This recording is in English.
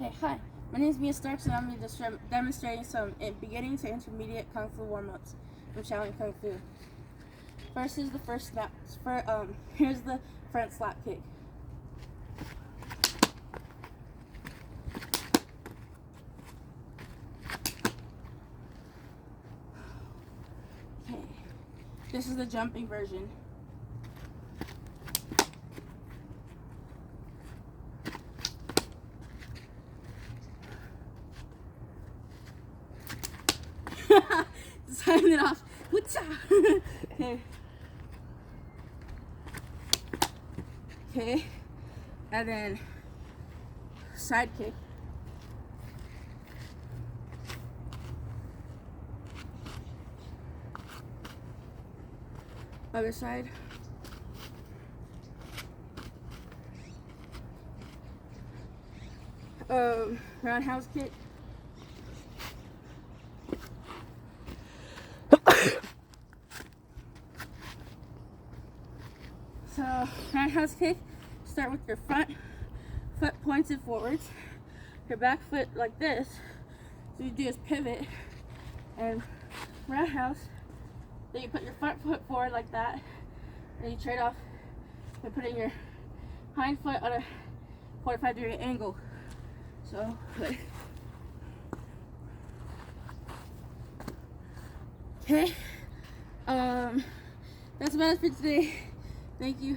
Okay, hi. My name is Mia Starks, and I'm going to be demonstrating some beginning to intermediate Kung Fu warm-ups from Shaolin Kung Fu. First is the first snap. Here's the front slap kick. Okay. This is the jumping version. Sign it off. Okay. Okay. And then side kick. Other side. Roundhouse kick. So, roundhouse kick, start with your front foot pointed forwards, your back foot like this. So you do is pivot and roundhouse. Then you put your front foot forward like that, and you trade off by putting your hind foot on a 45-degree angle. So, okay. That's about it for today. Thank you.